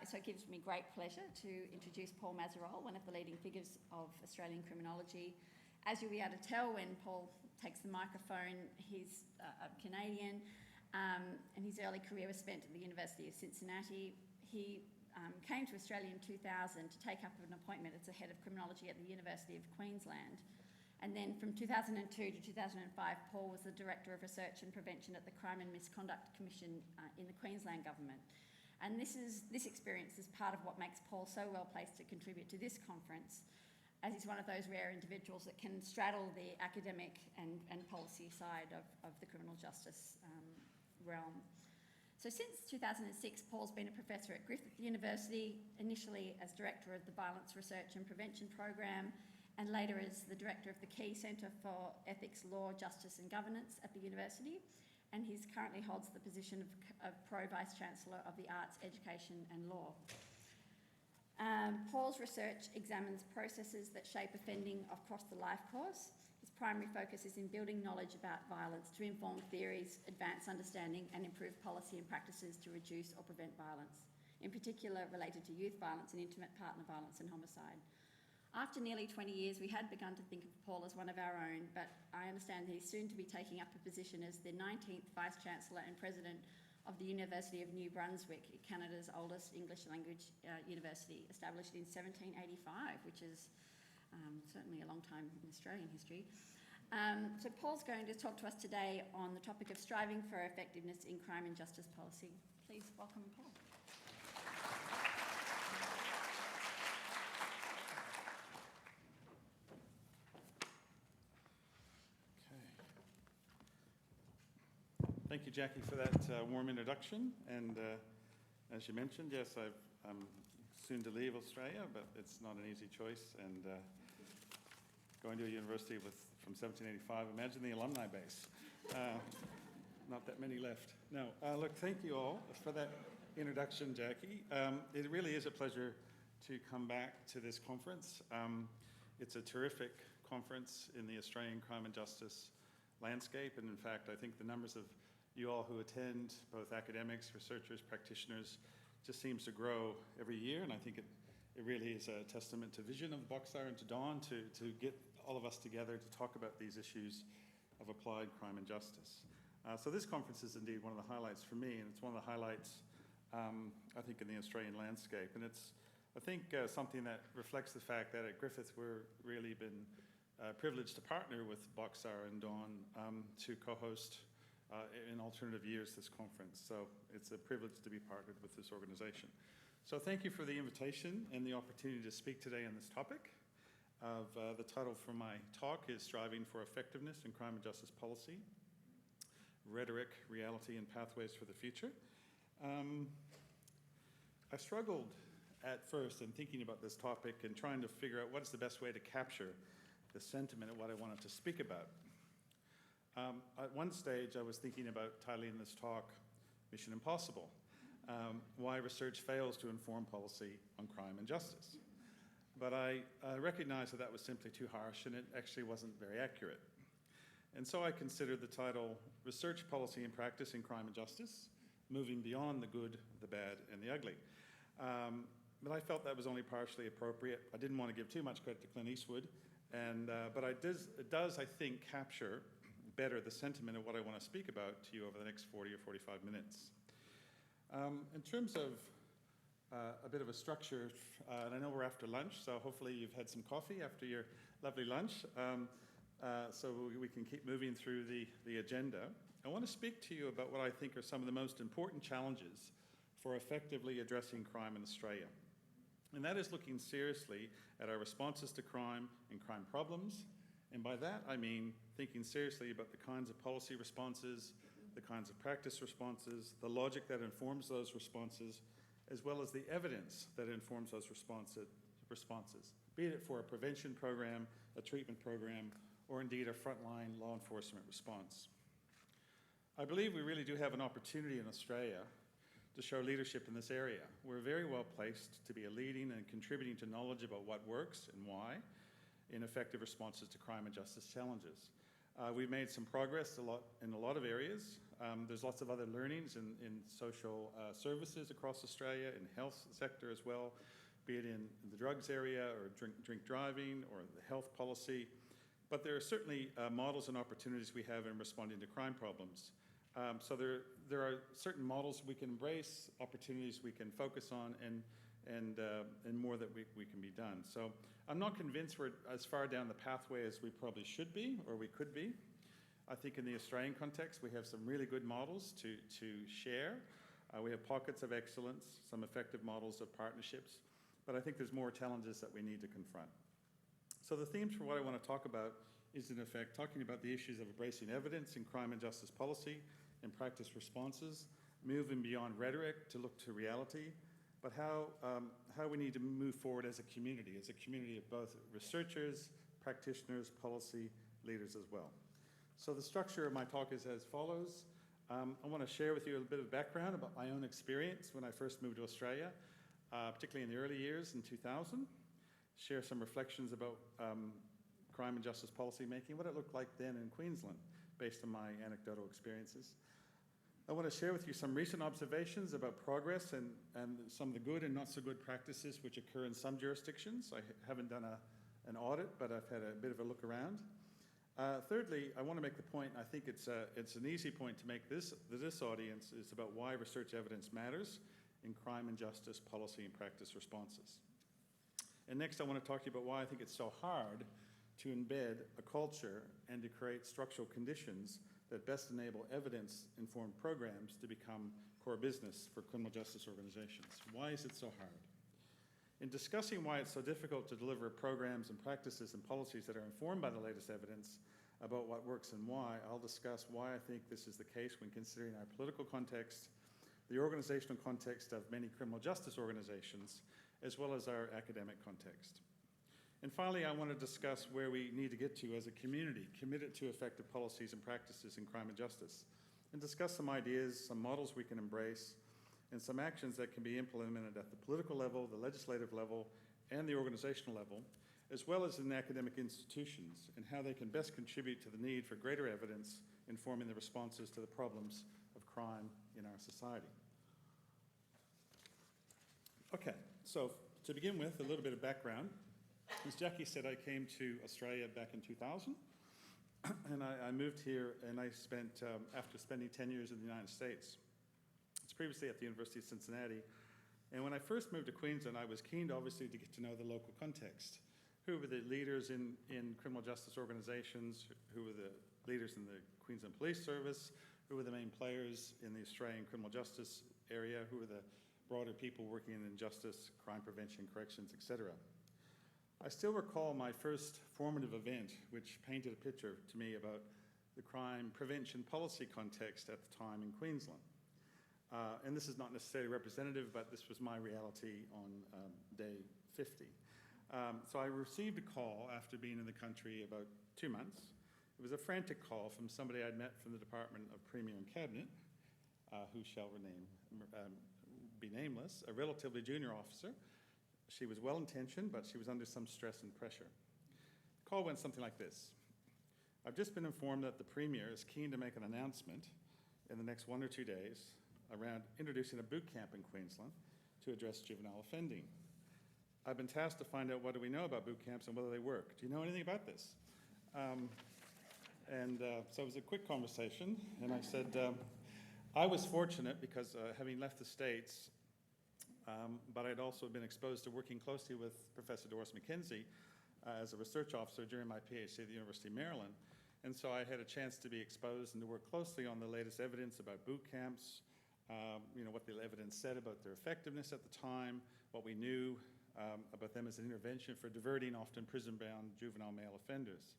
So it gives me great pleasure to introduce Paul Mazerolle, one of the leading figures of Australian criminology. As you'll be able to tell when Paul takes the microphone, he's a Canadian, and his early career was spent at the University of Cincinnati. He came to Australia in 2000 to take up an appointment as a head of criminology at the University of Queensland. And then from 2002 to 2005, Paul was the Director of Research and Prevention at the Crime and Misconduct Commission in the Queensland government. And this experience is part of what makes Paul so well placed to contribute to this conference, as he's one of those rare individuals that can straddle the academic and policy side of the criminal justice realm. So since 2006, Paul's been a professor at Griffith University, initially as Director of the Violence Research and Prevention Program, and later as the Director of the Key Centre for Ethics, Law, Justice and Governance at the university. And he currently holds the position of Pro-Vice-Chancellor of the Arts, Education and Law. Paul's research examines processes that shape offending across the life course. His primary focus is in building knowledge about violence to inform theories, advance understanding and improve policy and practices to reduce or prevent violence, in particular related to youth violence and intimate partner violence and homicide. After nearly 20 years, we had begun to think of Paul as one of our own, but I understand that he's soon to be taking up a position as the 19th Vice-Chancellor and President of the University of New Brunswick, Canada's oldest English language university, established in 1785, which is certainly a long time in Australian history. So Paul's going to talk to us today on the topic of striving for effectiveness in crime and justice policy. Please welcome Paul. Thank you, Jackie, for that warm introduction. And as you mentioned, yes, I'm soon to leave Australia, but it's not an easy choice. And going to a university from 1785, imagine the alumni base. Not that many left. No, look, thank you all for that introduction, Jackie. It really is a pleasure to come back to this conference. It's a terrific conference in the Australian crime and justice landscape. And in fact, I think the numbers of you all who attend, both academics, researchers, practitioners, just seems to grow every year. And I think it really is a testament to vision of Boxar and to Dawn to get all of us together to talk about these issues of applied crime and justice. So this conference is indeed one of the highlights for me, and it's one of the highlights, I think, in the Australian landscape. And it's, I think, something that reflects the fact that at Griffith we're really been privileged to partner with Boxar and Dawn to co-host in alternative years this conference. So it's a privilege to be partnered with this organization. So thank you for the invitation and the opportunity to speak today on this topic. The title for my talk is Striving for Effectiveness in Crime and Justice Policy, Rhetoric, Reality and Pathways for the Future. I struggled at first in thinking about this topic and trying to figure out what's the best way to capture the sentiment of what I wanted to speak about. At one stage, I was thinking about titling this talk, Mission Impossible, Why Research Fails to Inform Policy on Crime and Justice. But I recognized that that was simply too harsh and it actually wasn't very accurate. And so I considered the title, Research, Policy and Practice in Crime and Justice, Moving Beyond the Good, the Bad and the Ugly. But I felt that was only partially appropriate. I didn't want to give too much credit to Clint Eastwood, but it does, I think, capture better the sentiment of what I want to speak about to you over the next 40 or 45 minutes. In terms of a bit of a structure, and I know we're after lunch, so hopefully you've had some coffee after your lovely lunch, so we can keep moving through the agenda. I want to speak to you about what I think are some of the most important challenges for effectively addressing crime in Australia. And that is looking seriously at our responses to crime and crime problems. And by that, I mean thinking seriously about the kinds of policy responses, the kinds of practice responses, the logic that informs those responses, as well as the evidence that informs those responses, be it for a prevention program, a treatment program, or indeed a frontline law enforcement response. I believe we really do have an opportunity in Australia to show leadership in this area. We're very well placed to be a leading and contributing to knowledge about what works and why in effective responses to crime and justice challenges. We've made some progress in a lot of areas. There's lots of other learnings in social services across Australia, in the health sector as well, be it in the drugs area or drink driving or the health policy. But there are certainly models and opportunities we have in responding to crime problems. So there are certain models we can embrace, opportunities we can focus on, and more that we can be done. So I'm not convinced we're as far down the pathway as we probably should be or we could be. I think in the Australian context, we have some really good models to share. We have pockets of excellence, some effective models of partnerships, but I think there's more challenges that we need to confront. So the themes for what I want to talk about is, in effect, talking about the issues of embracing evidence in crime and justice policy and practice responses, moving beyond rhetoric to look to reality, but how we need to move forward as a community of both researchers, practitioners, policy leaders as well. So the structure of my talk is as follows. I want to share with you a bit of background about my own experience when I first moved to Australia, particularly in the early years in 2000. Share some reflections about crime and justice policy making, what it looked like then in Queensland, based on my anecdotal experiences. I want to share with you some recent observations about progress and some of the good and not so good practices which occur in some jurisdictions. I haven't done an audit, but I've had a bit of a look around. Thirdly, I want to make the point, I think it's an easy point to make this audience, is about why research evidence matters in crime and justice policy and practice responses. And next, I want to talk to you about why I think it's so hard to embed a culture and to create structural conditions that best enable evidence-informed programs to become core business for criminal justice organizations. Why is it so hard? In discussing why it's so difficult to deliver programs and practices and policies that are informed by the latest evidence about what works and why, I'll discuss why I think this is the case when considering our political context, the organizational context of many criminal justice organizations, as well as our academic context. And finally, I want to discuss where we need to get to as a community committed to effective policies and practices in crime and justice, and discuss some ideas, some models we can embrace, and some actions that can be implemented at the political level, the legislative level, and the organizational level, as well as in academic institutions, and how they can best contribute to the need for greater evidence informing the responses to the problems of crime in our society. Okay, so to begin with, a little bit of background. As Jackie said, I came to Australia back in 2000, and I moved here, and I spent, after spending 10 years in the United States, it's previously at the University of Cincinnati, and when I first moved to Queensland, I was keen, obviously, to get to know the local context. Who were the leaders in criminal justice organizations? Who were the leaders in the Queensland Police Service? Who were the main players in the Australian criminal justice area? Who were the broader people working in justice, crime prevention, corrections, etc.? I still recall my first formative event, which painted a picture to me about the crime prevention policy context at the time in Queensland. And this is not necessarily representative, but this was my reality on day 50. So I received a call after being in the country about 2 months. It was a frantic call from somebody I'd met from the Department of Premier and Cabinet, who shall be nameless, a relatively junior officer. She was well-intentioned, but she was under some stress and pressure. The call went something like this. I've just been informed that the Premier is keen to make an announcement in the next 1 or 2 days around introducing a boot camp in Queensland to address juvenile offending. I've been tasked to find out what do we know about boot camps and whether they work. Do you know anything about this? So it was a quick conversation, and I said, I was fortunate because having left the States, but I'd also been exposed to working closely with Professor Doris McKenzie as a research officer during my PhD at the University of Maryland. And so I had a chance to be exposed and to work closely on the latest evidence about boot camps, what the evidence said about their effectiveness at the time, what we knew about them as an intervention for diverting often prison-bound juvenile male offenders.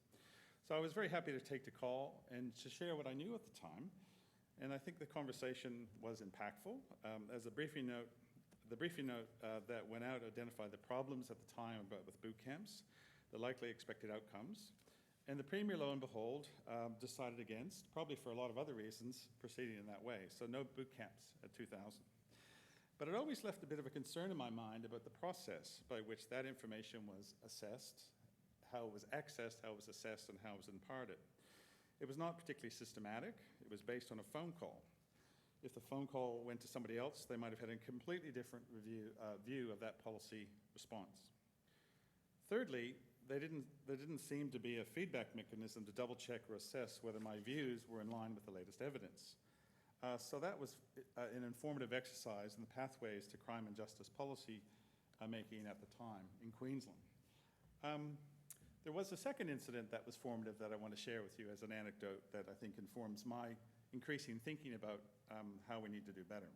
So I was very happy to take the call and to share what I knew at the time. And I think the conversation was impactful. As a briefing note, the briefing note that went out identified the problems at the time with boot camps, the likely expected outcomes, and the Premier, lo and behold, decided against, probably for a lot of other reasons, proceeding in that way. So no boot camps at 2000. But it always left a bit of a concern in my mind about the process by which that information was assessed, how it was accessed, how it was assessed, and how it was imparted. It was not particularly systematic. It was based on a phone call. If the phone call went to somebody else, they might have had a completely different view of that policy response. Thirdly, there didn't seem to be a feedback mechanism to double check or assess whether my views were in line with the latest evidence. So that was an informative exercise in the pathways to crime and justice policy making at the time in Queensland. There was a second incident that was formative that I want to share with you as an anecdote that I think informs my increasing thinking about how we need to do better.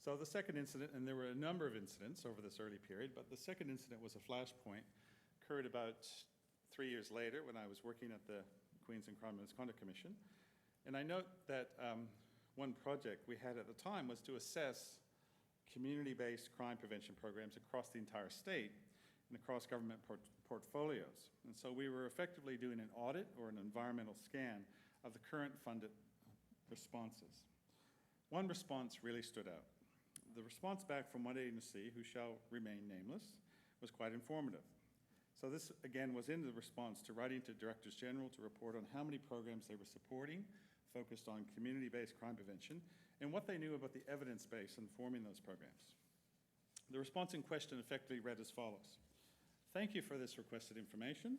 So the second incident, and there were a number of incidents over this early period, but the second incident was a flashpoint, occurred about 3 years later when I was working at the Queensland Crime and Misconduct Commission. And I note that one project we had at the time was to assess community-based crime prevention programs across the entire state and across government portfolios. And so we were effectively doing an audit or an environmental scan of the current funded responses. One response really stood out. The response back from one agency, who shall remain nameless, was quite informative. So this, again, was in the response to writing to Directors General to report on how many programs they were supporting, focused on community-based crime prevention, and what they knew about the evidence base informing those programs. The response in question effectively read as follows. Thank you for this requested information.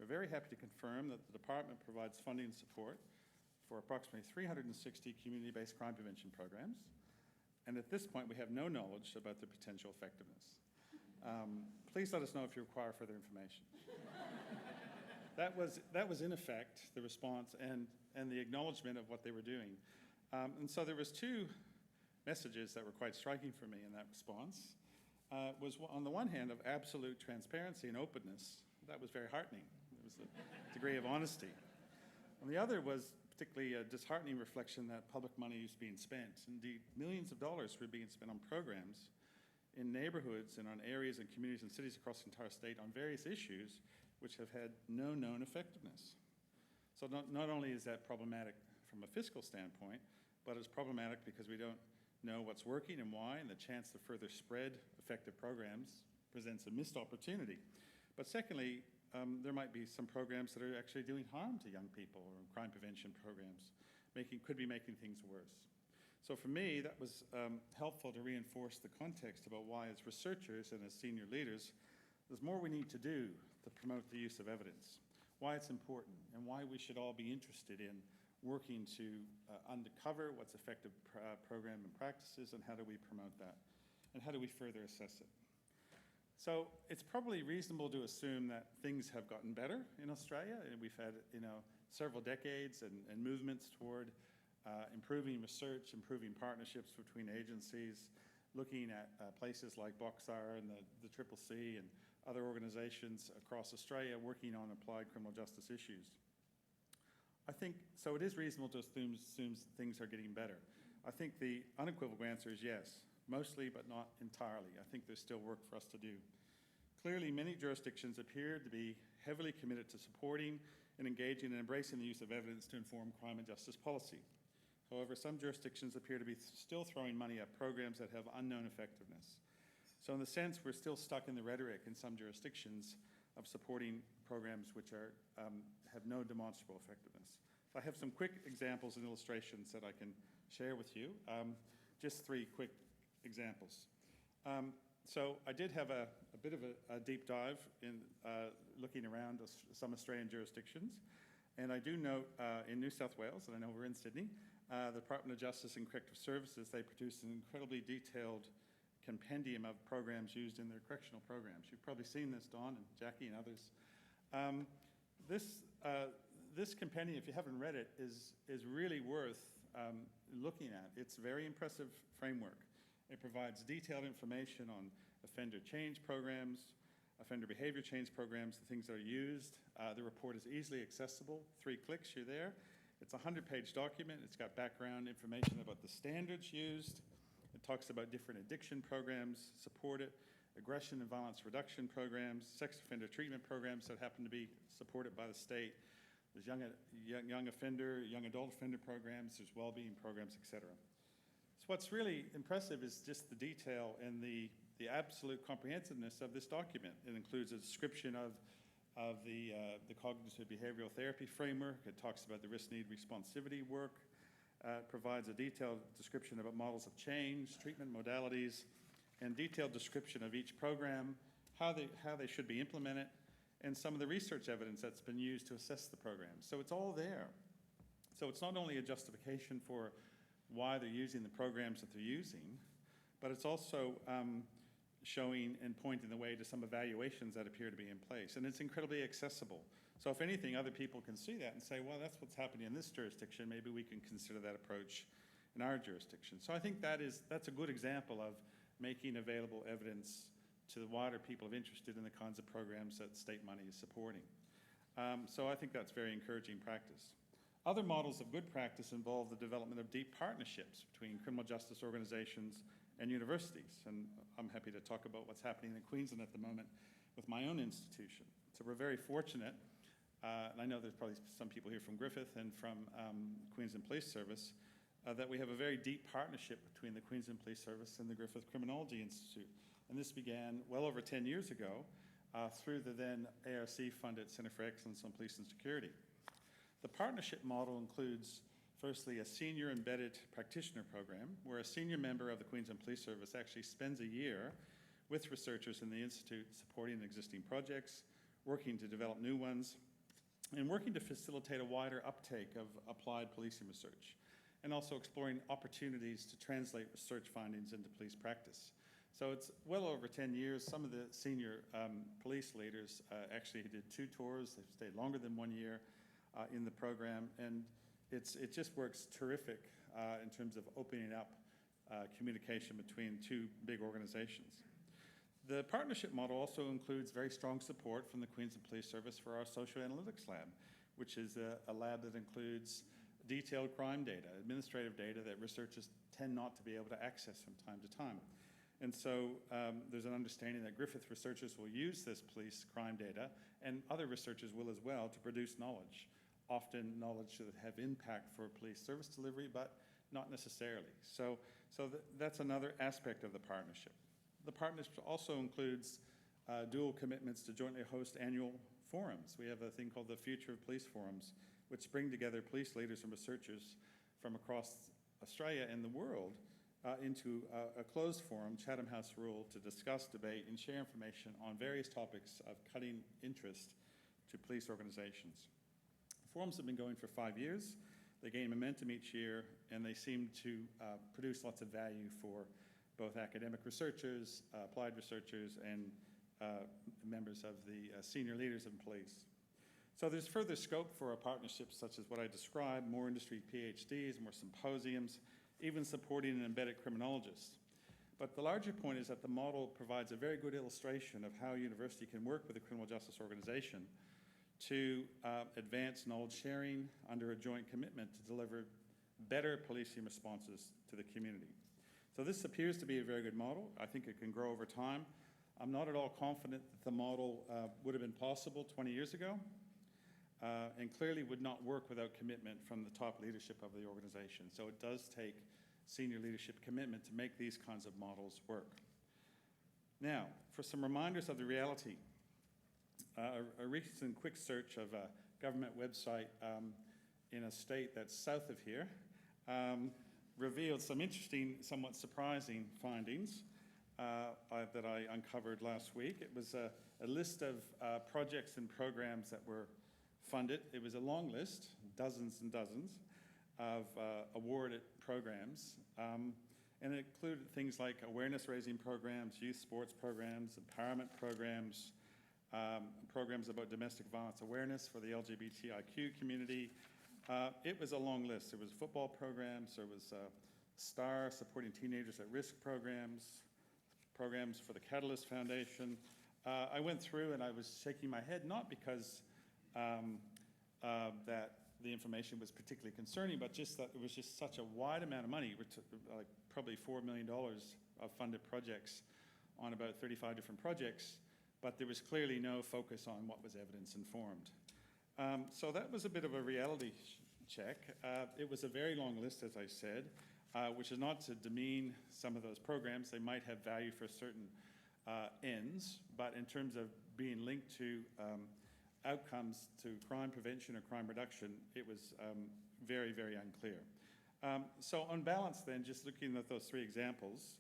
We're very happy to confirm that the department provides funding and support for approximately 360 community-based crime prevention programs. And at this point, we have no knowledge about their potential effectiveness. Please let us know if you require further information. That was in effect the response and the acknowledgement of what they were doing. And so there was two messages that were quite striking for me in that response. Was on the one hand of absolute transparency and openness. That was very heartening. There was a degree of honesty. On the other was particularly a disheartening reflection that public money is being spent. Indeed, millions of dollars were being spent on programs in neighborhoods and on areas and communities and cities across the entire state on various issues which have had no known effectiveness. So not only is that problematic from a fiscal standpoint, but it's problematic because we don't know what's working and why, and the chance to further spread effective programs presents a missed opportunity. But secondly, there might be some programs that are actually doing harm to young people, or crime prevention programs, could be making things worse. So for me, that was helpful to reinforce the context about why, as researchers and as senior leaders, there's more we need to do to promote the use of evidence, why it's important, and why we should all be interested in working to uncover what's effective program and practices, and how do we promote that, and how do we further assess it. So it's probably reasonable to assume that things have gotten better in Australia, and we've had several decades and movements toward improving research, improving partnerships between agencies, looking at places like Boxar and the CCC and other organizations across Australia working on applied criminal justice issues. I think, so it is reasonable to assume things are getting better. I think the unequivocal answer is yes, mostly but not entirely. I think there's still work for us to do. Clearly, many jurisdictions appear to be heavily committed to supporting and engaging and embracing the use of evidence to inform crime and justice policy. However, some jurisdictions appear to be still throwing money at programs that have unknown effectiveness. So in the sense, we're still stuck in the rhetoric in some jurisdictions of supporting programs which have no demonstrable effectiveness. So I have some quick examples and illustrations that I can share with you. Just three quick examples. So I did have a bit of a deep dive in looking around some Australian jurisdictions. And I do note in New South Wales, and I know we're in Sydney, the Department of Justice and Corrective Services, they produce an incredibly detailed compendium of programs used in their correctional programs. You've probably seen this, Dawn and Jackie and others. This compendium, if you haven't read it, is really worth looking at. It's a very impressive framework. It provides detailed information on offender change programs, offender behavior change programs, the things that are used. The report is easily accessible. 3 clicks, you're there. It's a 100-page document. It's got background information about the standards used. It talks about different addiction programs supported, aggression and violence reduction programs, sex offender treatment programs that happen to be supported by the state. There's young offender, young adult offender programs, there's well-being programs, etc. So what's really impressive is just the detail and the absolute comprehensiveness of this document. It includes a description of of the cognitive behavioral therapy framework. It talks about the risk, need, responsivity work. It provides a detailed description about models of change, treatment modalities, and detailed description of each program, how they should be implemented, and some of the research evidence that's been used to assess the program. So it's all there. So it's not only a justification for why they're using the programs that they're using, but it's also showing and pointing the way to some evaluations that appear to be in place. And it's incredibly accessible. So if anything, other people can see that and say, well, that's what's happening in this jurisdiction. Maybe we can consider that approach in our jurisdiction. So I think that's a good example of making available evidence to the wider people interested in the kinds of programs that state money is supporting. So I think that's very encouraging practice. Other models of good practice involve the development of deep partnerships between criminal justice organizations and universities. And I'm happy to talk about what's happening in Queensland at the moment with my own institution. So we're very fortunate, and I know there's probably some people here from Griffith and from Queensland Police Service, that we have a very deep partnership between the Queensland Police Service and the Griffith Criminology Institute. And this began well over 10 years ago through the then ARC-funded Centre for Excellence on Police and Security. The partnership model includes, firstly, a senior embedded practitioner program, where a senior member of the Queensland Police Service actually spends a year with researchers in the Institute supporting existing projects, working to develop new ones, and working to facilitate a wider uptake of applied policing research, and also exploring opportunities to translate research findings into police practice. So it's well over 10 years. Some of the senior police leaders actually did 2 tours. They've stayed longer than 1 year in the program, and it just works terrific in terms of opening up communication between 2 big organizations. The partnership model also includes very strong support from the Queensland Police Service for our social analytics lab, which is a lab that includes detailed crime data, administrative data that researchers tend not to be able to access from time to time. And so there's an understanding that Griffith researchers will use this police crime data, and other researchers will as well, to produce knowledge, often knowledge that have impact for police service delivery, but not necessarily. So that's another aspect of the partnership. The partnership also includes dual commitments to jointly host annual forums. We have a thing called the Future of Police Forums, which bring together police leaders and researchers from across Australia and the world into a closed forum, Chatham House Rule, to discuss, debate, and share information on various topics of cutting interest to police organizations. Forums have been going for 5 years. They gain momentum each year, and they seem to produce lots of value for both academic researchers, applied researchers, and members of the senior leaders in police. So there's further scope for a partnership such as what I described, more industry PhDs, more symposiums, even supporting an embedded criminologist. But the larger point is that the model provides a very good illustration of how a university can work with a criminal justice organization to advance knowledge sharing under a joint commitment to deliver better policing responses to the community. So this appears to be a very good model. I think it can grow over time. I'm not at all confident that the model would have been possible 20 years ago, and clearly would not work without commitment from the top leadership of the organization. So it does take senior leadership commitment to make these kinds of models work. Now, for some reminders of the reality, a recent quick search of a government website in a state that's south of here revealed some interesting, somewhat surprising findings that I uncovered last week. It was a list of projects and programs that were funded. It was a long list, dozens and dozens of awarded programs, and it included things like awareness-raising programs, youth sports programs, empowerment programs, programs about domestic violence awareness for the LGBTIQ community. It was a long list. There was football programs, there was STAR, supporting teenagers at risk programs, programs for the Catalyst Foundation. I went through and I was shaking my head, not because that the information was particularly concerning, but just that it was just such a wide amount of money, like probably $4 million of funded projects on about 35 different projects, but there was clearly no focus on what was evidence-informed. So that was a bit of a reality check. It was a very long list, as I said, which is not to demean some of those programs. They might have value for certain ends, but in terms of being linked to outcomes to crime prevention or crime reduction, it was very, very unclear. So on balance then, just looking at those three examples,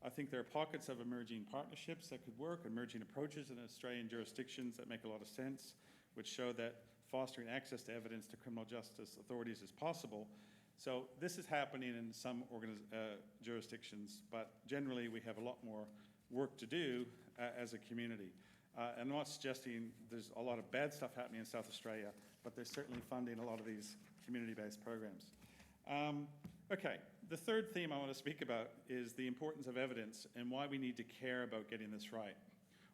I think there are pockets of emerging partnerships that could work, emerging approaches in Australian jurisdictions that make a lot of sense, which show that fostering access to evidence to criminal justice authorities is possible. So this is happening in some jurisdictions, but generally we have a lot more work to do as a community. I'm not suggesting there's a lot of bad stuff happening in South Australia, but they're certainly funding a lot of these community-based programs. Okay, the third theme I want to speak about is the importance of evidence and why we need to care about getting this right,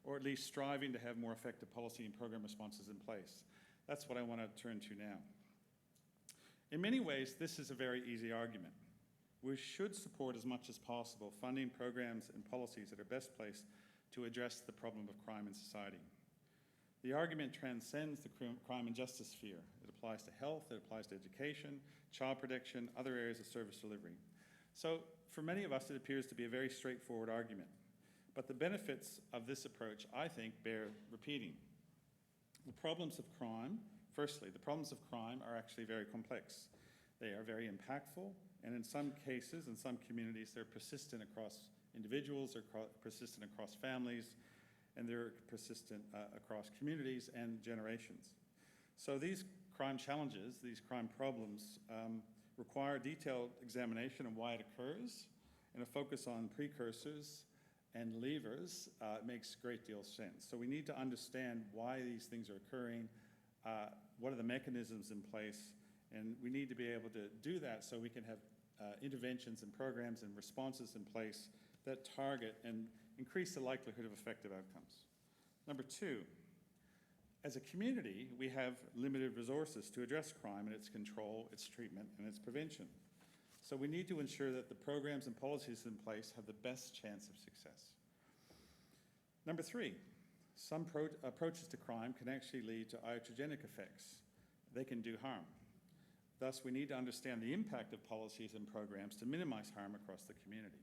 or at least striving to have more effective policy and program responses in place. That's what I want to turn to now. In many ways, this is a very easy argument. We should support as much as possible funding programs and policies that are best placed to address the problem of crime in society. The argument transcends the crime and justice sphere. It applies to health, it applies to education, child protection, other areas of service delivery. So for many of us, it appears to be a very straightforward argument. But the benefits of this approach, I think, bear repeating. The problems of crime, firstly, the problems of crime are actually very complex. They are very impactful, and in some cases, in some communities, they're persistent across individuals, they're persistent across families, and they're persistent across communities and generations. So these crime challenges, these crime problems, require detailed examination of why it occurs, and a focus on precursors and levers makes a great deal of sense. So we need to understand why these things are occurring, what are the mechanisms in place, and we need to be able to do that so we can have interventions and programs and responses in place that target and increase the likelihood of effective outcomes. Number two, as a community, we have limited resources to address crime and its control, its treatment, and its prevention. So we need to ensure that the programs and policies in place have the best chance of success. Number three, some approaches to crime can actually lead to iatrogenic effects. They can do harm. Thus, we need to understand the impact of policies and programs to minimize harm across the community.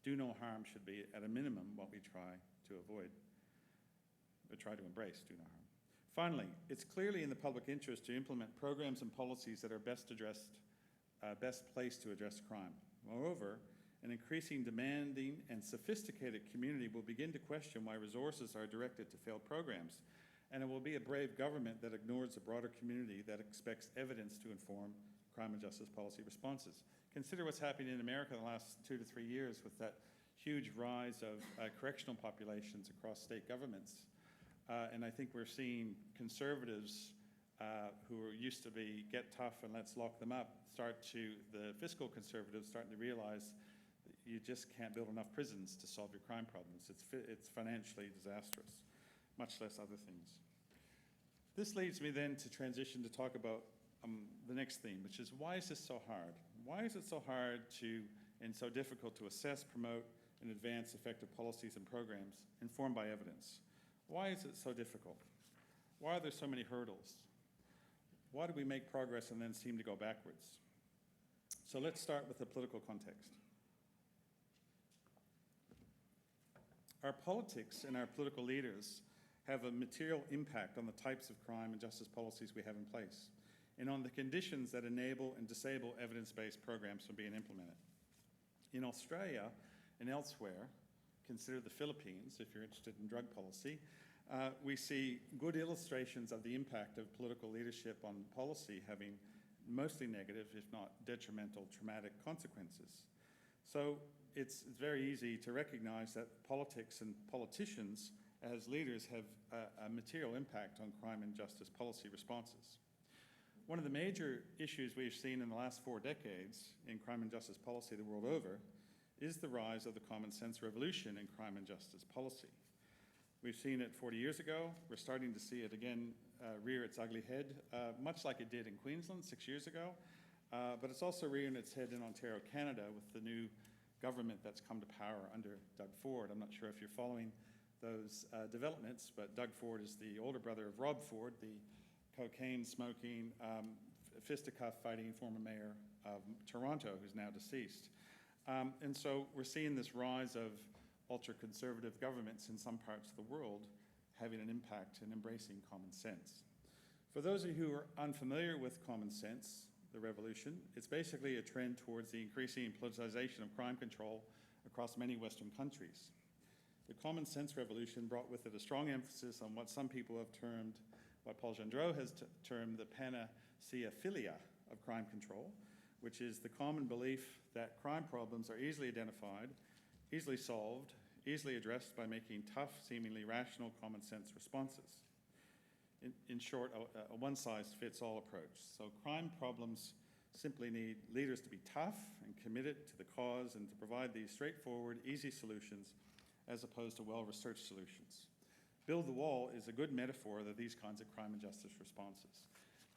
Do no harm should be, at a minimum, what we try to avoid, but try to embrace do no harm. Finally, it's clearly in the public interest to implement programs and policies that are best placed to address crime. Moreover, an increasing demanding and sophisticated community will begin to question why resources are directed to failed programs, and it will be a brave government that ignores the broader community that expects evidence to inform crime and justice policy responses. Consider what's happening in America in the last 2 to 3 years with that huge rise of correctional populations across state governments. And I think we're seeing conservatives who used to be get tough and let's lock them up, the fiscal conservatives starting to realize that you just can't build enough prisons to solve your crime problems. It's financially disastrous, much less other things. This leads me then to transition to talk about the next theme, which is why is this so hard? Why is it so hard and so difficult to assess, promote, and advance effective policies and programs informed by evidence? Why is it so difficult? Why are there so many hurdles? Why do we make progress and then seem to go backwards? So let's start with the political context. Our politics and our political leaders have a material impact on the types of crime and justice policies we have in place, and on the conditions that enable and disable evidence-based programs from being implemented. In Australia and elsewhere, consider the Philippines if you're interested in drug policy, we see good illustrations of the impact of political leadership on policy having mostly negative, if not detrimental, traumatic consequences. So it's very easy to recognize that politics and politicians as leaders have a material impact on crime and justice policy responses. One of the major issues we've seen in the last 4 decades in crime and justice policy the world over is the rise of the common sense revolution in crime and justice policy. We've seen it 40 years ago. We're starting to see it again rear its ugly head, much like it did in Queensland 6 years ago. But it's also rearing its head in Ontario, Canada, with the new government that's come to power under Doug Ford. I'm not sure if you're following those developments, but Doug Ford is the older brother of Rob Ford, the cocaine-smoking, fisticuff-fighting former mayor of Toronto, who's now deceased. And so we're seeing this rise of ultra-conservative governments in some parts of the world having an impact and embracing common sense. For those of you who are unfamiliar with common sense, the revolution, it's basically a trend towards the increasing politicization of crime control across many Western countries. The common sense revolution brought with it a strong emphasis on what some people have termed, what Paul Gendreau has termed the panacea of crime control, which is the common belief that crime problems are easily identified, easily solved, easily addressed by making tough, seemingly rational common sense responses. In short, a one-size-fits-all approach. So crime problems simply need leaders to be tough and committed to the cause and to provide these straightforward, easy solutions as opposed to well-researched solutions. Build the wall is a good metaphor of these kinds of crime and justice responses.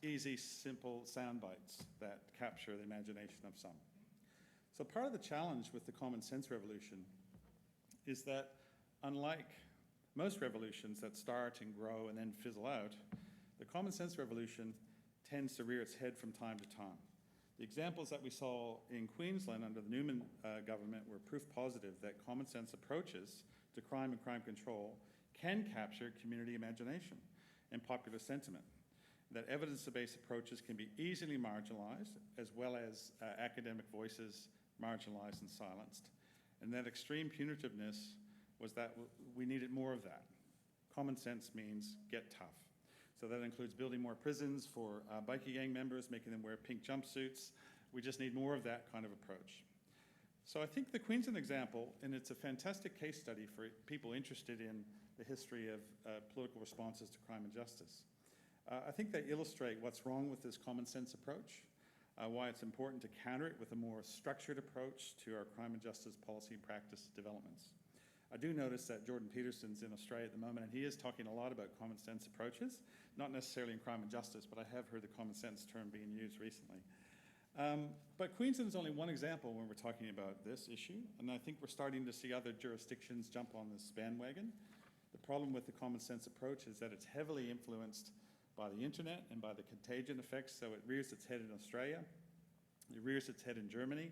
Easy, simple sound bites that capture the imagination of some. So part of the challenge with the common sense revolution is that unlike most revolutions that start and grow and then fizzle out, the common sense revolution tends to rear its head from time to time. The examples that we saw in Queensland under the Newman government were proof positive that common sense approaches to crime and crime control can capture community imagination and popular sentiment, that evidence-based approaches can be easily marginalized as well as academic voices marginalized and silenced, and that extreme punitiveness was that we needed more of that. Common sense means get tough. So that includes building more prisons for bikie gang members, making them wear pink jumpsuits. We just need more of that kind of approach. So I think the Queensland example, and it's a fantastic case study for people interested in the history of political responses to crime and justice. I think they illustrate what's wrong with this common sense approach, why it's important to counter it with a more structured approach to our crime and justice policy and practice developments. I do notice that Jordan Peterson's in Australia at the moment, and he is talking a lot about common sense approaches, not necessarily in crime and justice, but I have heard the common sense term being used recently. But Queensland is only one example when we're talking about this issue, and I think we're starting to see other jurisdictions jump on this bandwagon. The problem with the common sense approach is that it's heavily influenced by the internet and by the contagion effects, so it rears its head in Australia, it rears its head in Germany,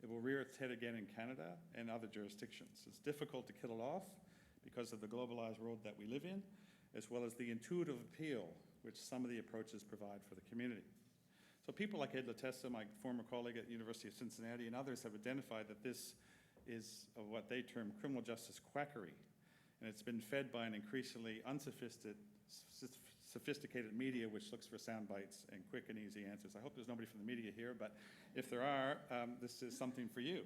it will rear its head again in Canada and other jurisdictions. It's difficult to kill it off because of the globalized world that we live in, as well as the intuitive appeal which some of the approaches provide for the community. So people like Ed Latessa, my former colleague at the University of Cincinnati, and others have identified that this is what they term criminal justice quackery, and it's been fed by an increasingly sophisticated media which looks for sound bites and quick and easy answers. I hope there's nobody from the media here, but if there are, this is something for you.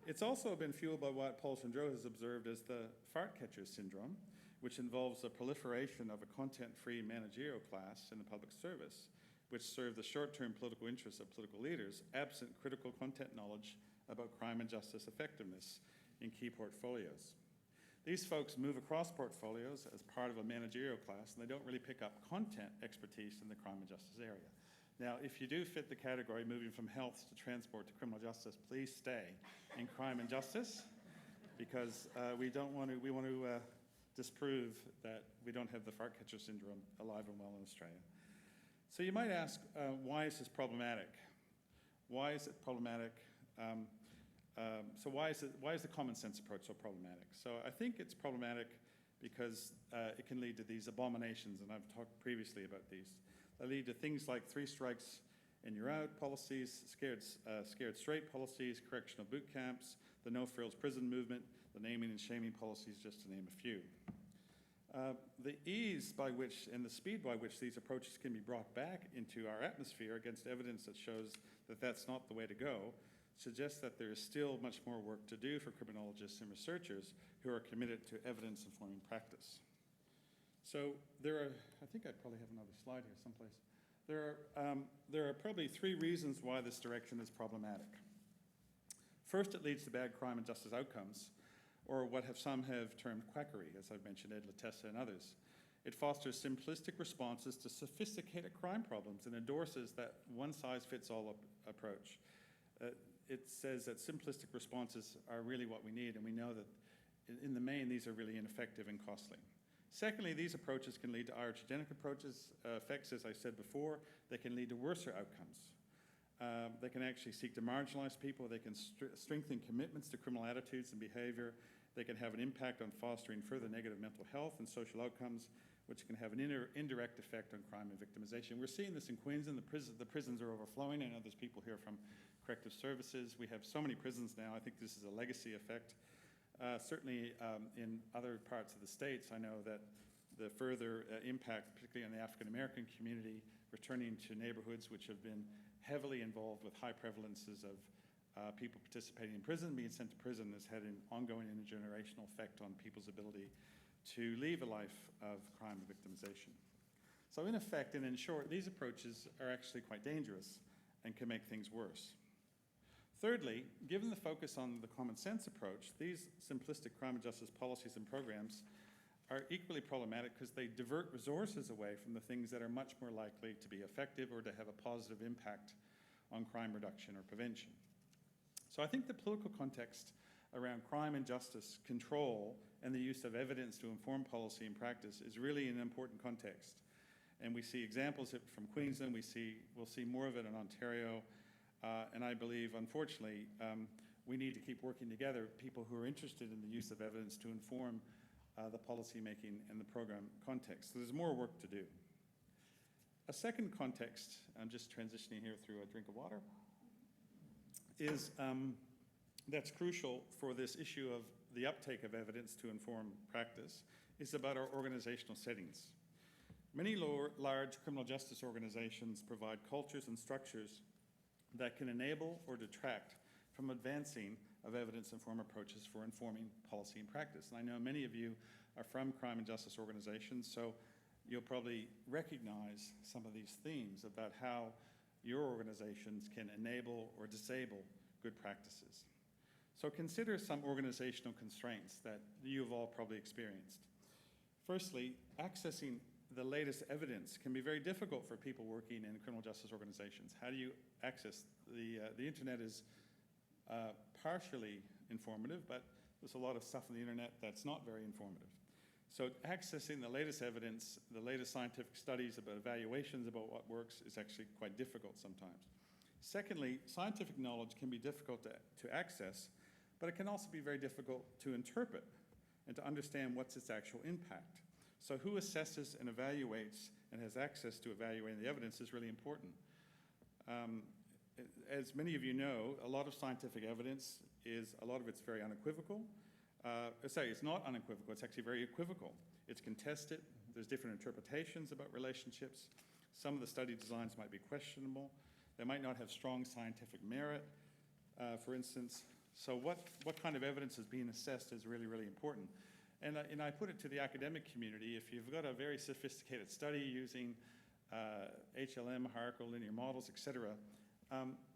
It's also been fueled by what Paul Gendreau has observed as the fart catcher syndrome, which involves the proliferation of a content-free managerial class in the public service, which serve the short-term political interests of political leaders, absent critical content knowledge about crime and justice effectiveness in key portfolios. These folks move across portfolios as part of a managerial class, and they don't really pick up content expertise in the crime and justice area. Now, if you do fit the category moving from health to transport to criminal justice, please stay in crime and justice, because we want to disprove that we don't have the fart catcher syndrome alive and well in Australia. So you might ask, why is this problematic? Why is it problematic? So why is the common sense approach so problematic? So I think it's problematic because it can lead to these abominations, and I've talked previously about these. They lead to things like 3 strikes and you're out policies, scared straight policies, correctional boot camps, the no frills prison movement, the naming and shaming policies, just to name a few. The ease by which and the speed by which these approaches can be brought back into our atmosphere against evidence that shows that that's not the way to go suggests that there is still much more work to do for criminologists and researchers who are committed to evidence-informing practice. So I think I probably have another slide here someplace. There are probably 3 reasons why this direction is problematic. First, it leads to bad crime and justice outcomes, or what some have termed quackery, as I've mentioned, Ed Latessa and others. It fosters simplistic responses to sophisticated crime problems and endorses that one-size-fits-all approach. It says that simplistic responses are really what we need, and we know that in the main, these are really ineffective and costly. Secondly, these approaches can lead to iatrogenic effects, as I said before. They can lead to worser outcomes. They can actually seek to marginalize people. They can strengthen commitments to criminal attitudes and behavior. They can have an impact on fostering further negative mental health and social outcomes, which can have an indirect effect on crime and victimization. We're seeing this in Queensland. The prisons are overflowing. I know there's people here from corrective services. We have so many prisons now. I think this is a legacy effect. Certainly in other parts of the states, I know that the further impact, particularly on the African American community, returning to neighborhoods which have been heavily involved with high prevalences of people participating in prison, being sent to prison, has had an ongoing intergenerational effect on people's ability to leave a life of crime and victimization. So in effect, and in short, these approaches are actually quite dangerous and can make things worse. Thirdly, given the focus on the common sense approach, these simplistic crime and justice policies and programs are equally problematic because they divert resources away from the things that are much more likely to be effective or to have a positive impact on crime reduction or prevention. So I think the political context around crime and justice control and the use of evidence to inform policy and practice is really an important context. And we see examples of it from Queensland. We'll see more of it in Ontario. And I believe, unfortunately, we need to keep working together, people who are interested in the use of evidence to inform the policy making and the program context. So there's more work to do. A second context, I'm just transitioning here through a drink of water, is that's crucial for this issue of the uptake of evidence to inform practice, is about our organizational settings. Many large criminal justice organizations provide cultures and structures that can enable or detract from advancing of evidence-informed approaches for informing policy and practice. And I know many of you are from crime and justice organizations, so you'll probably recognize some of these themes about how your organizations can enable or disable good practices. So consider some organizational constraints that you've all probably experienced. Firstly, accessing the latest evidence can be very difficult for people working in criminal justice organizations. How do you access the internet is partially informative, but there's a lot of stuff on the internet that's not very informative. So accessing the latest evidence, the latest scientific studies about evaluations about what works is actually quite difficult sometimes. Secondly, scientific knowledge can be difficult to access, but it can also be very difficult to interpret and to understand what's its actual impact. So who assesses and evaluates and has access to evaluating the evidence is really important. As many of you know, a lot of scientific evidence a lot of it's very unequivocal. It's not unequivocal, it's actually very equivocal. It's contested, there's different interpretations about relationships. Some of the study designs might be questionable. They might not have strong scientific merit, for instance. So what kind of evidence is being assessed is really, really important. And I put it to the academic community, if you've got a very sophisticated study using HLM, hierarchical linear models, et cetera,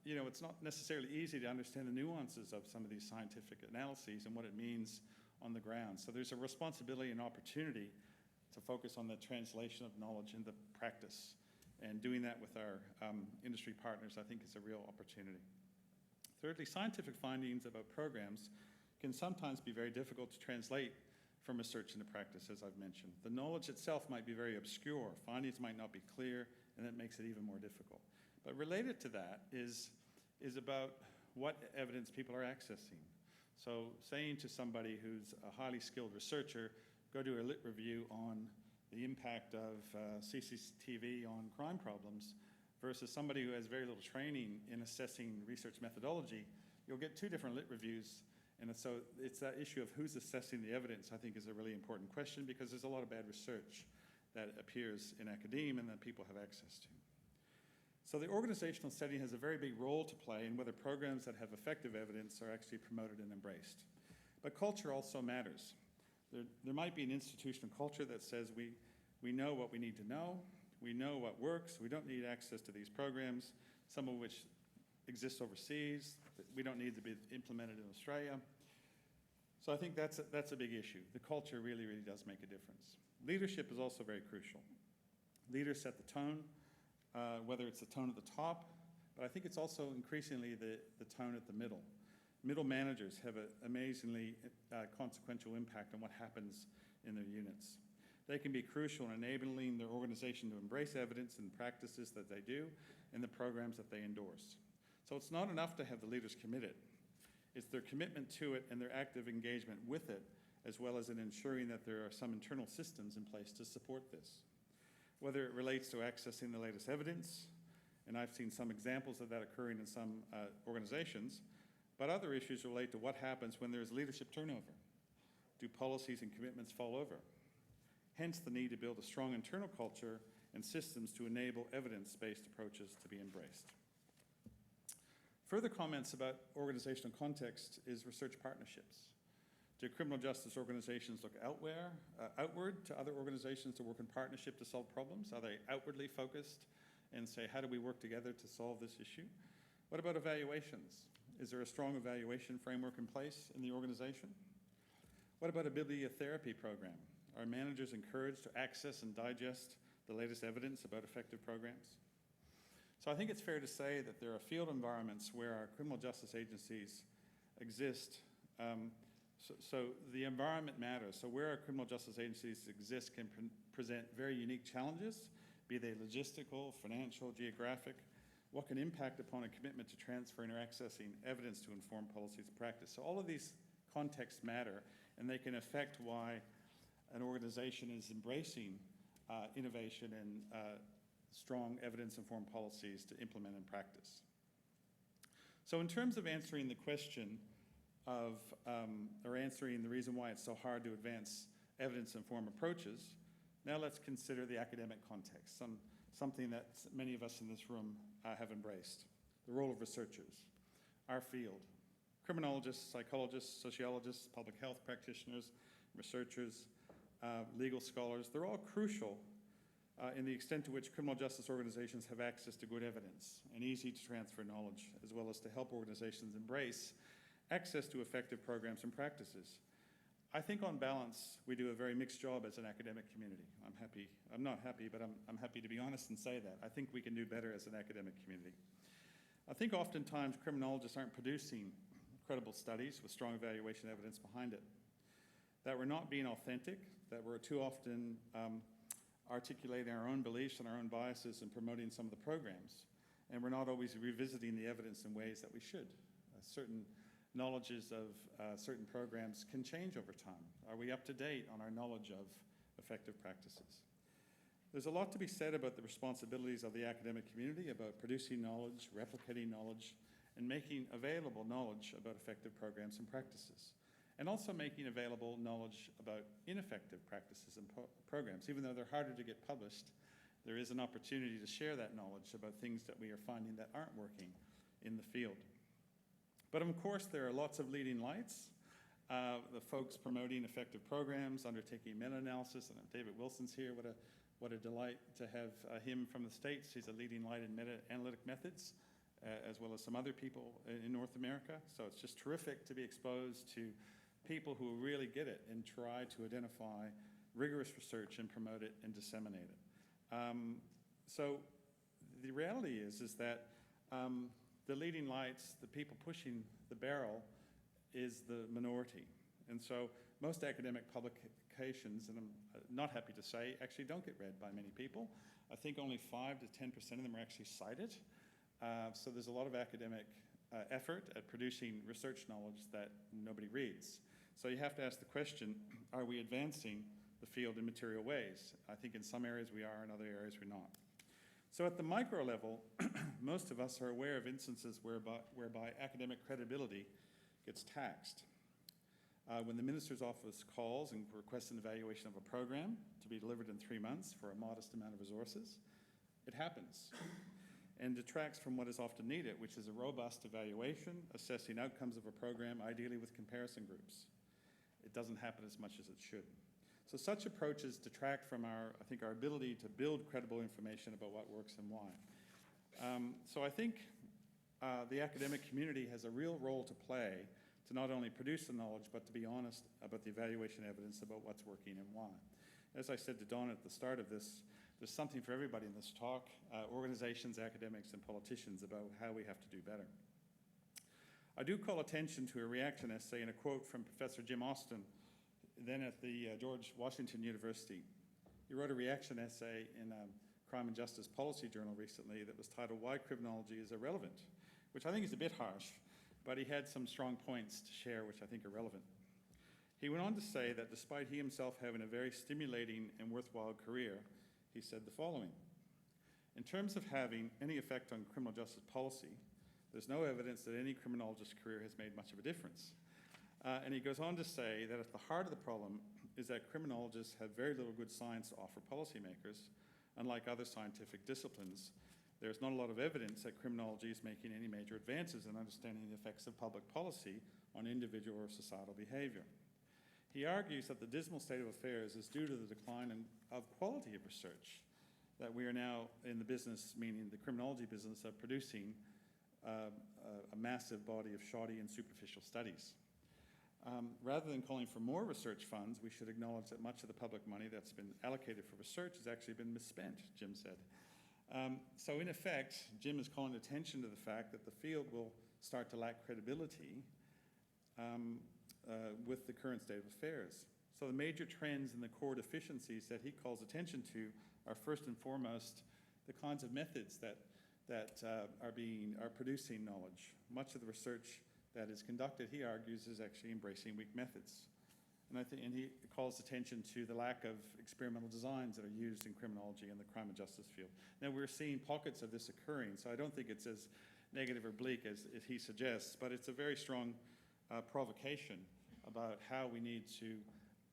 it's not necessarily easy to understand the nuances of some of these scientific analyses and what it means on the ground. So there's a responsibility and opportunity to focus on the translation of knowledge into practice. And doing that with our industry partners, I think, is a real opportunity. Thirdly, scientific findings about programs can sometimes be very difficult to translate from research into practice, as I've mentioned. The knowledge itself might be very obscure, findings might not be clear, and that makes it even more difficult. But related to that is about what evidence people are accessing. So saying to somebody who's a highly skilled researcher, go do a lit review on the impact of CCTV on crime problems versus somebody who has very little training in assessing research methodology, you'll get two different lit reviews. And so it's that issue of who's assessing the evidence, I think, is a really important question because there's a lot of bad research that appears in academia and that people have access to. So the organizational setting has a very big role to play in whether programs that have effective evidence are actually promoted and embraced. But culture also matters. There might be an institutional culture that says we know what we need to know, we know what works, we don't need access to these programs, some of which exist overseas, we don't need to be implemented in Australia. So I think that's a big issue. The culture really, really does make a difference. Leadership is also very crucial. Leaders set the tone, whether it's the tone at the top, but I think it's also increasingly the tone at the middle. Middle managers have an amazingly consequential impact on what happens in their units. They can be crucial in enabling their organization to embrace evidence and practices that they do and the programs that they endorse. So it's not enough to have the leaders committed. It's their commitment to it and their active engagement with it as well as in ensuring that there are some internal systems in place to support this. Whether it relates to accessing the latest evidence, and I've seen some examples of that occurring in some organizations, but other issues relate to what happens when there's leadership turnover. Do policies and commitments fall over? Hence the need to build a strong internal culture and systems to enable evidence-based approaches to be embraced. Further comments about organizational context is research partnerships. Do criminal justice organizations look outward to other organizations to work in partnership to solve problems? Are they outwardly focused and say, how do we work together to solve this issue? What about evaluations? Is there a strong evaluation framework in place in the organization? What about a bibliotherapy program? Are managers encouraged to access and digest the latest evidence about effective programs? So I think it's fair to say that there are field environments where our criminal justice agencies exist. So the environment matters. So where our criminal justice agencies exist can present very unique challenges, be they logistical, financial, geographic. What can impact upon a commitment to transferring or accessing evidence to inform policies and practice? So all of these contexts matter, and they can affect why an organization is embracing innovation and strong evidence-informed policies to implement in practice. So in terms of answering the question of, or answering the reason why it's so hard to advance evidence-informed approaches, now let's consider the academic context, something that many of us in this room have embraced. The role of researchers, our field. Criminologists, psychologists, sociologists, public health practitioners, researchers, legal scholars, they're all crucial in the extent to which criminal justice organizations have access to good evidence and easy to transfer knowledge, as well as to help organizations embrace access to effective programs and practices. I think on balance, we do a very mixed job as an academic community. I'm not happy, but I'm happy to be honest and say that. I think we can do better as an academic community. I think oftentimes criminologists aren't producing credible studies with strong evaluation evidence behind it, that we're not being authentic, that we're too often articulating our own beliefs and our own biases and promoting some of the programs, and we're not always revisiting the evidence in ways that we should. Certain knowledges of certain programs can change over time. Are we up to date on our knowledge of effective practices? There's a lot to be said about the responsibilities of the academic community, about producing knowledge, replicating knowledge, and making available knowledge about effective programs and practices, and also making available knowledge about ineffective practices and programs. Even though they're harder to get published, there is an opportunity to share that knowledge about things that we are finding that aren't working in the field. But of course, there are lots of leading lights. The folks promoting effective programs, undertaking meta-analysis, and David Wilson's here. What a delight to have him from the States. He's a leading light in meta-analytic methods, as well as some other people in North America. So it's just terrific to be exposed to people who really get it and try to identify rigorous research and promote it and disseminate it. So the reality is that the leading lights, the people pushing the barrel, is the minority. And so most academic publications, and I'm not happy to say, actually don't get read by many people. I think only 5 to 10% of them are actually cited. So there's a lot of academic effort at producing research knowledge that nobody reads. So you have to ask the question, are we advancing the field in material ways? I think in some areas we are, in other areas we're not. So at the micro level, most of us are aware of instances whereby academic credibility gets taxed. When the minister's office calls and requests an evaluation of a program to be delivered in 3 months for a modest amount of resources, it happens and detracts from what is often needed, which is a robust evaluation, assessing outcomes of a program, ideally with comparison groups. It doesn't happen as much as it should. So such approaches detract from our ability to build credible information about what works and why. So I think the academic community has a real role to play to not only produce the knowledge, but to be honest about the evaluation evidence about what's working and why. As I said to Dawn at the start of this, there's something for everybody in this talk, organizations, academics, and politicians, about how we have to do better. I do call attention to a reaction essay and a quote from Professor Jim Austin, then at the George Washington University. He wrote a reaction essay in a Crime and Justice Policy Journal recently that was titled "Why Criminology is Irrelevant," which I think is a bit harsh, but he had some strong points to share which I think are relevant. He went on to say that despite he himself having a very stimulating and worthwhile career, he said the following: "In terms of having any effect on criminal justice policy, there's no evidence that any criminologist's career has made much of a difference." And he goes on to say that at the heart of the problem is that criminologists have very little good science to offer policymakers. Unlike other scientific disciplines, there's not a lot of evidence that criminology is making any major advances in understanding the effects of public policy on individual or societal behavior. He argues that the dismal state of affairs is due to the decline of quality of research, that we are now in the business, meaning the criminology business, of producing a massive body of shoddy and superficial studies. Rather than calling for more research funds, we should acknowledge that much of the public money that's been allocated for research has actually been misspent, Jim said. So in effect, Jim is calling attention to the fact that the field will start to lack credibility with the current state of affairs. So the major trends and the core deficiencies that he calls attention to are first and foremost the kinds of methods that are producing knowledge. Much of the research that is conducted, he argues, is actually embracing weak methods. And he calls attention to the lack of experimental designs that are used in criminology and the crime and justice field. Now, we're seeing pockets of this occurring, so I don't think it's as negative or bleak as he suggests, but it's a very strong provocation about how we need to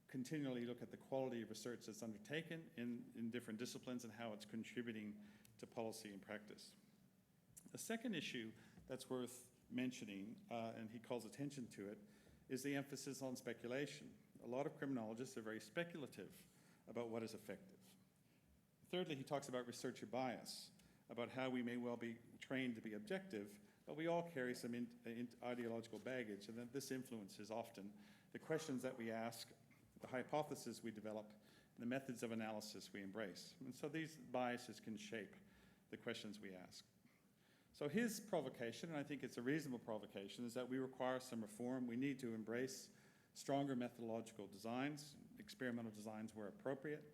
continually look at the quality of research that's undertaken in different disciplines and how it's contributing to policy and practice. The second issue that's worth mentioning, and he calls attention to it, is the emphasis on speculation. A lot of criminologists are very speculative about what is effective. Thirdly, he talks about researcher bias, about how we may well be trained to be objective, but we all carry some ideological baggage, and that this influences often the questions that we ask, the hypotheses we develop, and the methods of analysis we embrace. And so these biases can shape the questions we ask. So his provocation, and I think it's a reasonable provocation, is that we require some reform. We need to embrace stronger methodological designs, experimental designs where appropriate.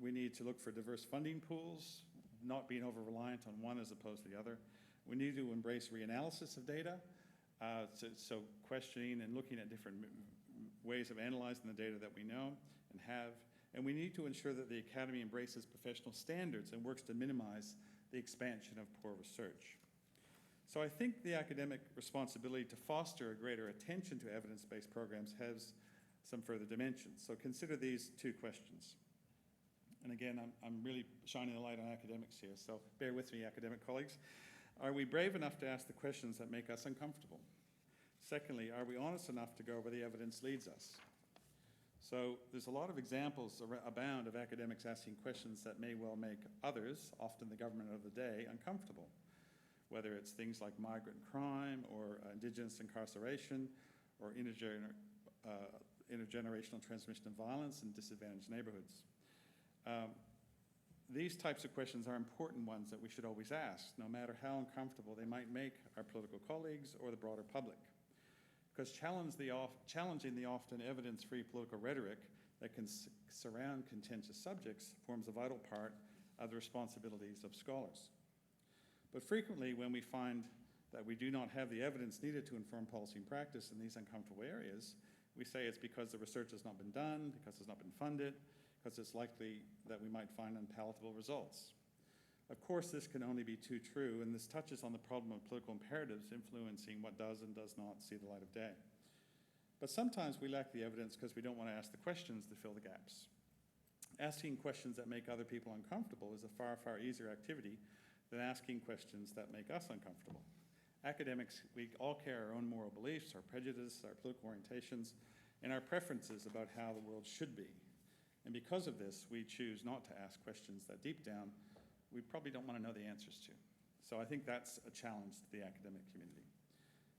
We need to look for diverse funding pools, not being over-reliant on one as opposed to the other. We need to embrace reanalysis of data, so questioning and looking at different ways of analyzing the data that we know and have. And we need to ensure that the Academy embraces professional standards and works to minimize the expansion of poor research. So I think the academic responsibility to foster a greater attention to evidence-based programs has some further dimensions. So consider these two questions. And again, I'm really shining a light on academics here, so bear with me, academic colleagues. Are we brave enough to ask the questions that make us uncomfortable? Secondly, are we honest enough to go where the evidence leads us? So there's a lot of examples abound of academics asking questions that may well make others, often the government of the day, uncomfortable, whether it's things like migrant crime or indigenous incarceration or intergenerational transmission of violence in disadvantaged neighborhoods. These types of questions are important ones that we should always ask, no matter how uncomfortable they might make our political colleagues or the broader public. Because challenging the often evidence-free political rhetoric that can surround contentious subjects forms a vital part of the responsibilities of scholars. But frequently, when we find that we do not have the evidence needed to inform policy and practice in these uncomfortable areas, we say it's because the research has not been done, because it's not been funded, because it's likely that we might find unpalatable results. Of course, this can only be too true, and this touches on the problem of political imperatives influencing what does and does not see the light of day. But sometimes we lack the evidence because we don't want to ask the questions to fill the gaps. Asking questions that make other people uncomfortable is a far, far easier activity than asking questions that make us uncomfortable. Academics, we all carry our own moral beliefs, our prejudices, our political orientations, and our preferences about how the world should be. And because of this, we choose not to ask questions that deep down we probably don't want to know the answers to. So I think that's a challenge to the academic community.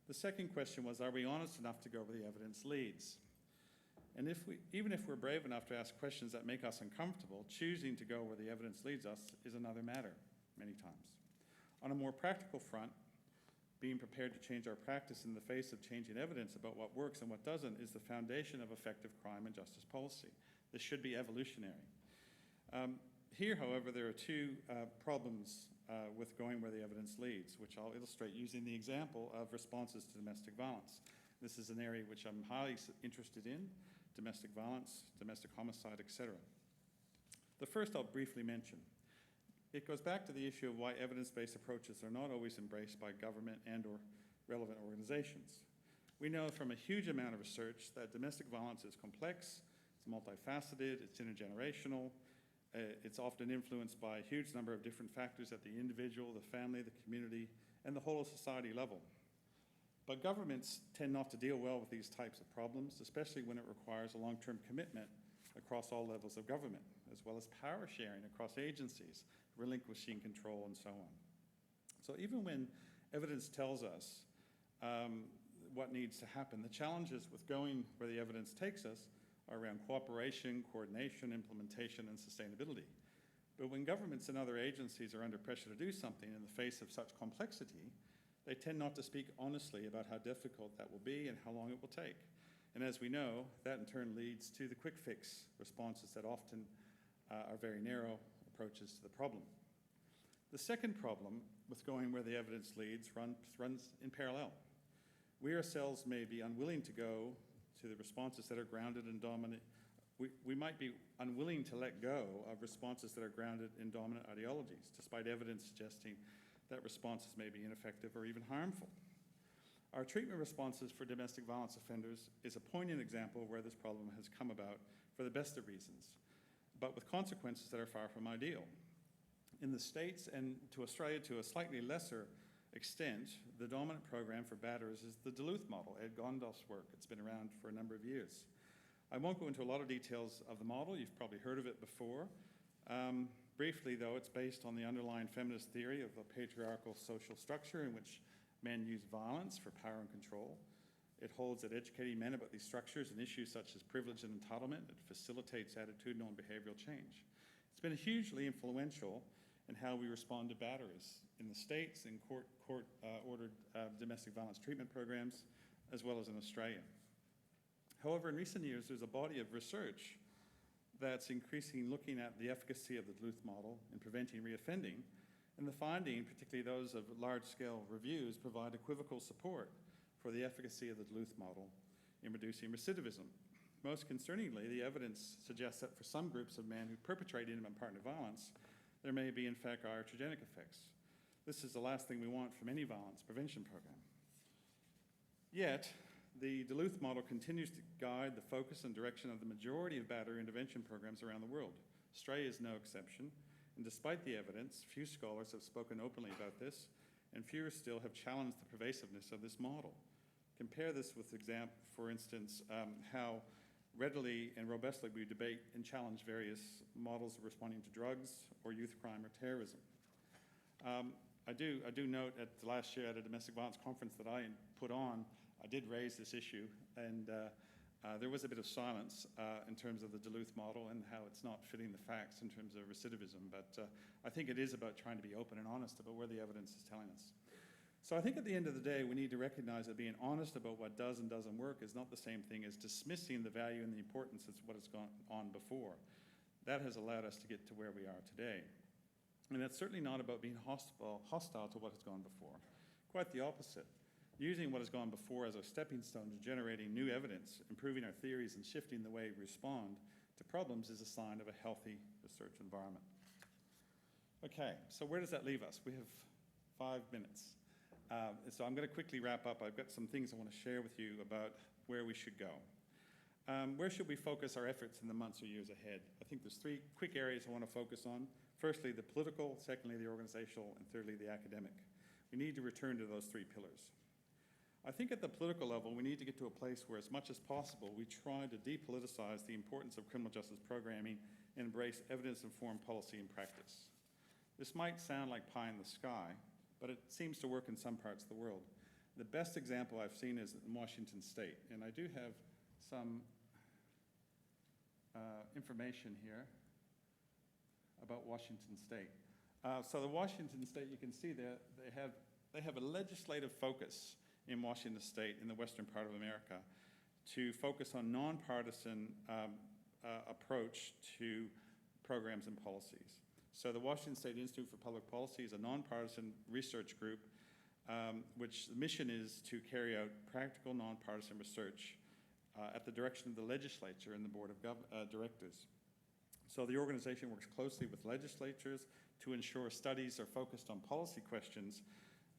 The second question was, are we honest enough to go where the evidence leads? And even if we're brave enough to ask questions that make us uncomfortable, choosing to go where the evidence leads us is another matter, many times. On a more practical front, being prepared to change our practice in the face of changing evidence about what works and what doesn't is the foundation of effective crime and justice policy. This should be evolutionary. Here, however, there are two problems with going where the evidence leads, which I'll illustrate using the example of responses to domestic violence. This is an area which I'm highly interested in: domestic violence, domestic homicide, etc. The first I'll briefly mention. It goes back to the issue of why evidence-based approaches are not always embraced by government and/or relevant organizations. We know from a huge amount of research that domestic violence is complex, it's multifaceted, it's intergenerational, it's often influenced by a huge number of different factors at the individual, the family, the community, and the whole of society level. But governments tend not to deal well with these types of problems, especially when it requires a long-term commitment across all levels of government, as well as power sharing across agencies, relinquishing control, and so on. So even when evidence tells us what needs to happen, the challenges with going where the evidence takes us are around cooperation, coordination, implementation, and sustainability. But when governments and other agencies are under pressure to do something in the face of such complexity, they tend not to speak honestly about how difficult that will be and how long it will take. And as we know, that in turn leads to the quick fix responses that often are very narrow approaches to the problem. The second problem with going where the evidence leads runs in parallel. We ourselves may be unwilling to go to the responses that are grounded in dominant. We might be unwilling to let go of responses that are grounded in dominant ideologies, despite evidence suggesting that responses may be ineffective or even harmful. Our treatment responses for domestic violence offenders is a poignant example of where this problem has come about for the best of reasons, but with consequences that are far from ideal. In the States and to Australia to a slightly lesser extent, the dominant program for batterers is the Duluth Model, Ed Gondoff's work. It's been around for a number of years. I won't go into a lot of details of the model. You've probably heard of it before. Briefly, though, it's based on the underlying feminist theory of a patriarchal social structure in which men use violence for power and control. It holds that educating men about these structures and issues such as privilege and entitlement, it facilitates attitudinal and behavioral change. It's been hugely influential in how we respond to batterers in the States, in court-ordered domestic violence treatment programs, as well as in Australia. However, in recent years, there's a body of research that's increasingly looking at the efficacy of the Duluth Model in preventing reoffending, and the finding, particularly those of large-scale reviews, provide equivocal support for the efficacy of the Duluth Model in reducing recidivism. Most concerningly, the evidence suggests that for some groups of men who perpetrate intimate partner violence, there may be, in fact, iatrogenic effects. This is the last thing we want from any violence prevention program. Yet, the Duluth Model continues to guide the focus and direction of the majority of batterer intervention programs around the world. Australia is no exception, and despite the evidence, few scholars have spoken openly about this, and fewer still have challenged the pervasiveness of this model. Compare this with, for instance, how readily and robustly we debate and challenge various models of responding to drugs or youth crime or terrorism. I do note at the last year at a domestic violence conference that I put on, I did raise this issue, and there was a bit of silence in terms of the Duluth Model and how it's not fitting the facts in terms of recidivism, but I think it is about trying to be open and honest about where the evidence is telling us. So I think at the end of the day, we need to recognize that being honest about what does and doesn't work is not the same thing as dismissing the value and the importance of what has gone on before. That has allowed us to get to where we are today. And that's certainly not about being hostile to what has gone before. Quite the opposite. Using what has gone before as a stepping stone to generating new evidence, improving our theories, and shifting the way we respond to problems is a sign of a healthy research environment. Okay, so where does that leave us? We have 5 minutes. So I'm going to quickly wrap up. I've got some things I want to share with you about where we should go. Where should we focus our efforts in the months or years ahead? I think there's 3 quick areas I want to focus on. Firstly, the political, secondly, the organizational, and thirdly, the academic. We need to return to those 3 pillars. I think at the political level, we need to get to a place where, as much as possible, we try to depoliticize the importance of criminal justice programming and embrace evidence-informed policy and practice. This might sound like pie in the sky, but it seems to work in some parts of the world. The best example I've seen is in Washington State, and I do have some information here about Washington State. So the Washington State, you can see that they have a legislative focus in Washington State, in the western part of America, to focus on nonpartisan approach to programs and policies. So the Washington State Institute for Public Policy is a nonpartisan research group which the mission is to carry out practical, nonpartisan research at the direction of the legislature and the board of directors. So the organization works closely with legislatures to ensure studies are focused on policy questions,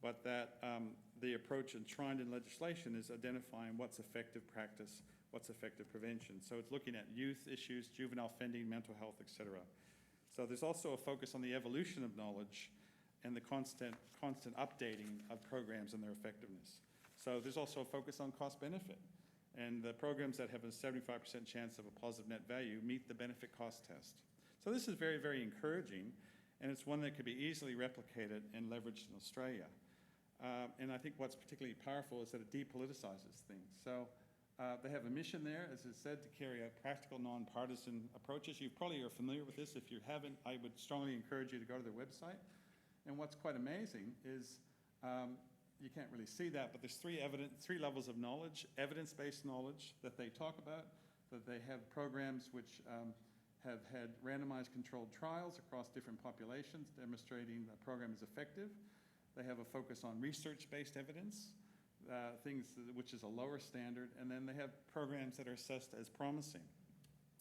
but that the approach enshrined in legislation is identifying what's effective practice, what's effective prevention. So it's looking at youth issues, juvenile offending, mental health, etc. So there's also a focus on the evolution of knowledge and the constant updating of programs and their effectiveness. So there's also a focus on cost benefit. And the programs that have a 75% chance of a positive net value meet the benefit cost test. So this is very, very encouraging, and it's one that could be easily replicated and leveraged in Australia. And I think what's particularly powerful is that it depoliticizes things. So they have a mission there, as I said, to carry out practical, nonpartisan approaches. You probably are familiar with this. If you haven't, I would strongly encourage you to go to their website. And what's quite amazing is you can't really see that, but there's three levels of knowledge: evidence-based knowledge that they talk about, that they have programs which have had randomized controlled trials across different populations demonstrating the program is effective. They have a focus on research-based evidence, which is a lower standard, and then they have programs that are assessed as promising.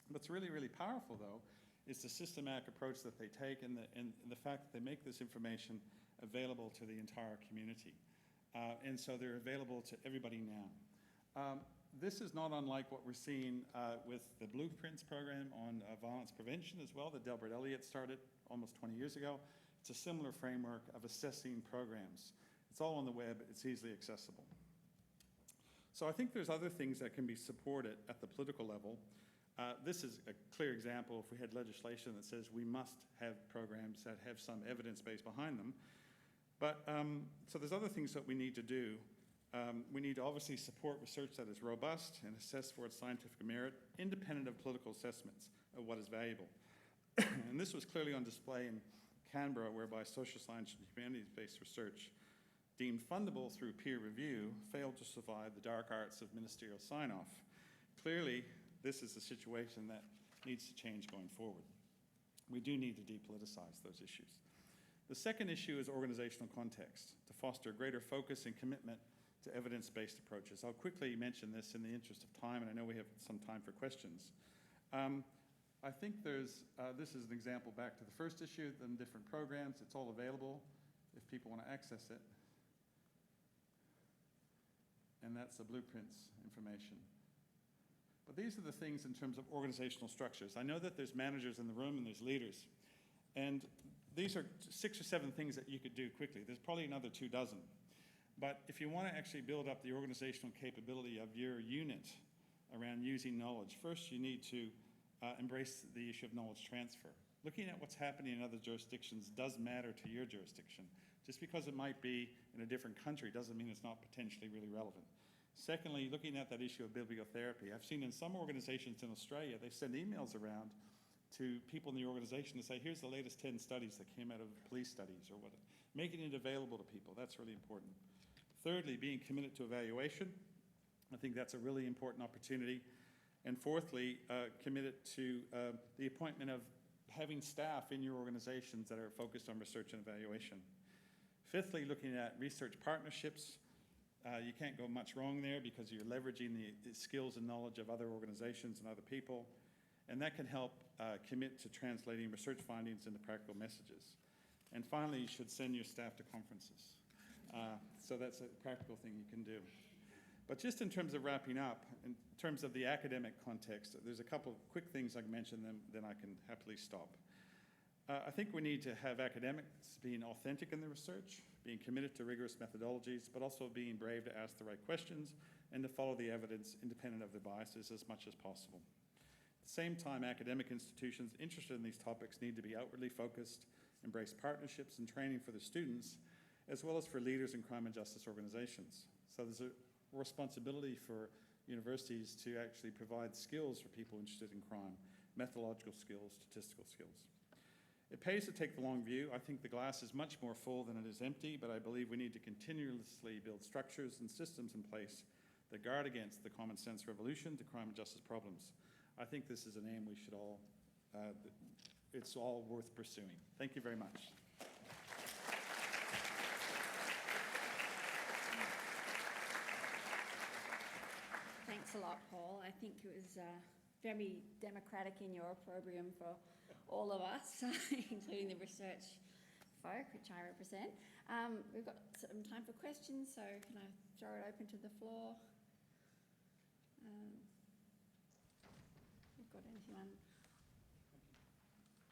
What's really, really powerful, though, is the systematic approach that they take and the fact that they make this information available to the entire community. And so they're available to everybody now. This is not unlike what we're seeing with the Blueprints program on violence prevention as well, that Delbert Elliott started almost 20 years ago. It's a similar framework of assessing programs. It's all on the web, it's easily accessible. So I think there's other things that can be supported at the political level. This is a clear example. If we had legislation that says we must have programs that have some evidence base behind them. But so there's other things that we need to do. We need to obviously support research that is robust and assess for its scientific merit, independent of political assessments of what is valuable. And this was clearly on display in Canberra, whereby social science and humanities-based research deemed fundable through peer review failed to survive the dark arts of ministerial sign-off. Clearly, this is a situation that needs to change going forward. We do need to depoliticize those issues. The second issue is organizational context, to foster greater focus and commitment to evidence-based approaches. I'll quickly mention this in the interest of time, and I know we have some time for questions. I think this is an example back to the first issue, the different programs. It's all available if people want to access it. And that's the Blueprints information. But these are the things in terms of organizational structures. I know that there's managers in the room and there's leaders. And these are 6 or 7 things that you could do quickly. There's probably another 2 dozen. But if you want to actually build up the organizational capability of your unit around using knowledge, first you need to embrace the issue of knowledge transfer. Looking at what's happening in other jurisdictions does matter to your jurisdiction. Just because it might be in a different country doesn't mean it's not potentially really relevant. Secondly, looking at that issue of bibliotherapy. I've seen in some organizations in Australia, they send emails around to people in the organization to say, here's the latest 10 studies that came out of police studies or whatever. Making it available to people, that's really important. Thirdly, being committed to evaluation. I think that's a really important opportunity. And fourthly, committed to the appointment of having staff in your organizations that are focused on research and evaluation. Fifthly, looking at research partnerships. You can't go much wrong there because you're leveraging the skills and knowledge of other organizations and other people. And that can help commit to translating research findings into practical messages. And finally, you should send your staff to conferences. So that's a practical thing you can do. But just in terms of wrapping up, in terms of the academic context, there's a couple of quick things I can mention, then I can happily stop. I think we need to have academics being authentic in their research, being committed to rigorous methodologies, but also being brave to ask the right questions and to follow the evidence independent of their biases as much as possible. At the same time, academic institutions interested in these topics need to be outwardly focused, embrace partnerships and training for the students, as well as for leaders in crime and justice organizations. So there's a responsibility for universities to actually provide skills for people interested in crime, methodological skills, statistical skills. It pays to take the long view. I think the glass is much more full than it is empty, but I believe we need to continuously build structures and systems in place that guard against the common sense revolution to crime and justice problems. I think this is an aim we should all, it's all worth pursuing. Thank you very much. Thanks a lot, Paul. I think it was very democratic in your opprobrium for all of us, including the research folk, which I represent. We've got some time for questions, so can I throw it open to the floor? We've got anyone?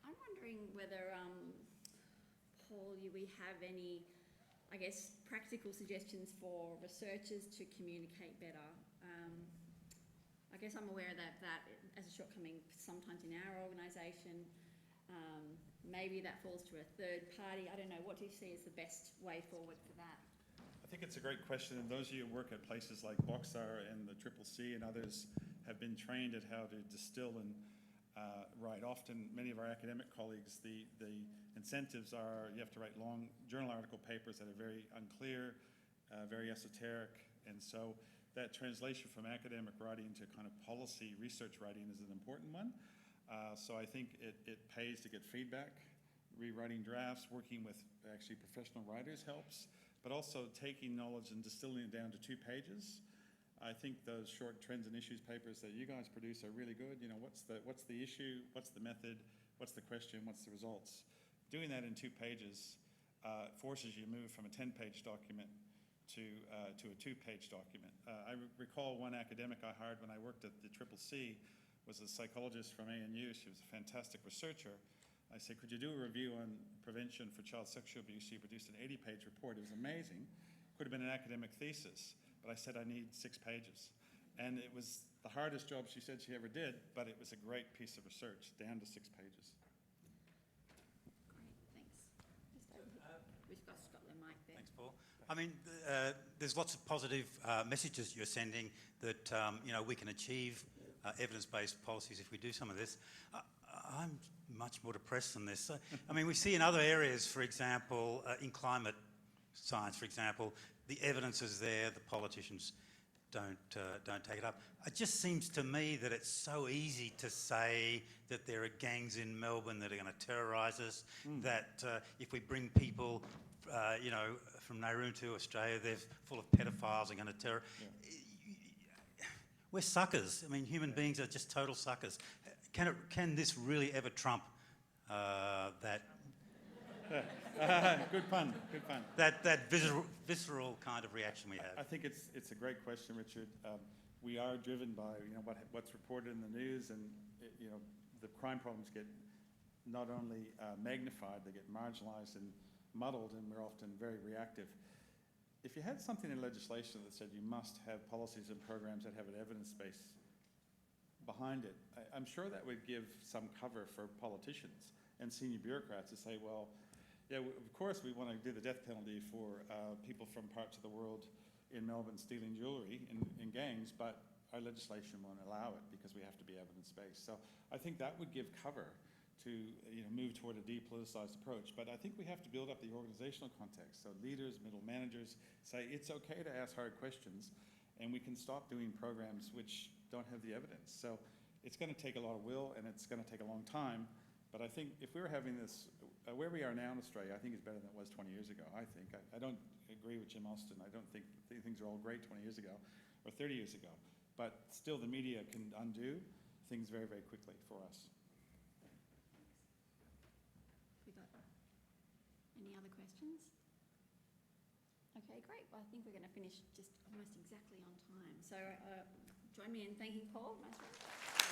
I'm wondering whether, Paul, we have any, I guess, practical suggestions for researchers to communicate better. I guess I'm aware that as a shortcoming sometimes in our organisation, maybe that falls to a third party. I don't know, what do you see as the best way forward for that? I think it's a great question, and those of you who work at places like Boxar and the CCC and others have been trained at how to distill and write. Often, many of our academic colleagues, the incentives are you have to write long journal article papers that are very unclear, very esoteric, and so that translation from academic writing to kind of policy research writing is an important one. So I think it pays to get feedback. Rewriting drafts, working with actually professional writers helps, but also taking knowledge and distilling it down to 2 pages. I think those short trends and issues papers that you guys produce are really good. You know, what's the issue, what's the method, what's the question, what's the results. Doing that in 2 pages forces you to move from a 10-page document to a 2-page document. I recall one academic I hired when I worked at the CCC was a psychologist from ANU. She was a fantastic researcher. I said, could you do a review on prevention for child sexual abuse? She produced an 80-page report. It was amazing. Could have been an academic thesis, but I said I need 6 pages. And it was the hardest job she said she ever did, but it was a great piece of research, down to 6 pages. Great, thanks. Just over here. We've got the mic there. Thanks, Paul. I mean, there's lots of positive messages you're sending that, we can achieve evidence-based policies if we do some of this. I'm much more depressed than this. I mean, we see in other areas, for example, in climate science, for example, the evidence is there, the politicians don't take it up. It just seems to me that it's so easy to say that there are gangs in Melbourne that are going to terrorise us, that if we bring people from Nauru to Australia, they're full of pedophiles and going to terror. Yeah. We're suckers. I mean, human beings are just total suckers. Can this really ever trump that? Good pun. That visceral kind of reaction we have. I think it's a great question, Richard. We are driven by what's reported in the news, and the crime problems get not only magnified, they get marginalised and muddled, and we're often very reactive. If you had something in legislation that said you must have policies and programs that have an evidence base behind it, I'm sure that would give some cover for politicians and senior bureaucrats to say, well, yeah, of course we want to do the death penalty for people from parts of the world in Melbourne stealing jewellery in gangs, but our legislation won't allow it because we have to be evidence-based. So I think that would give cover to move toward a depoliticized approach. But I think we have to build up the organizational context. So leaders, middle managers say it's okay to ask hard questions, and we can stop doing programs which don't have the evidence. So it's going to take a lot of will, and it's going to take a long time. But I think if we were having this, where we are now in Australia, I think is better than it was 20 years ago, I think. I don't agree with Jim Austin. I don't think things are all great 20 years ago or 30 years ago. But still, the media can undo things very, very quickly for us. Any other questions? Okay, great. Well, I think we're going to finish just almost exactly on time. So join me in thanking Paul. Mazerolle.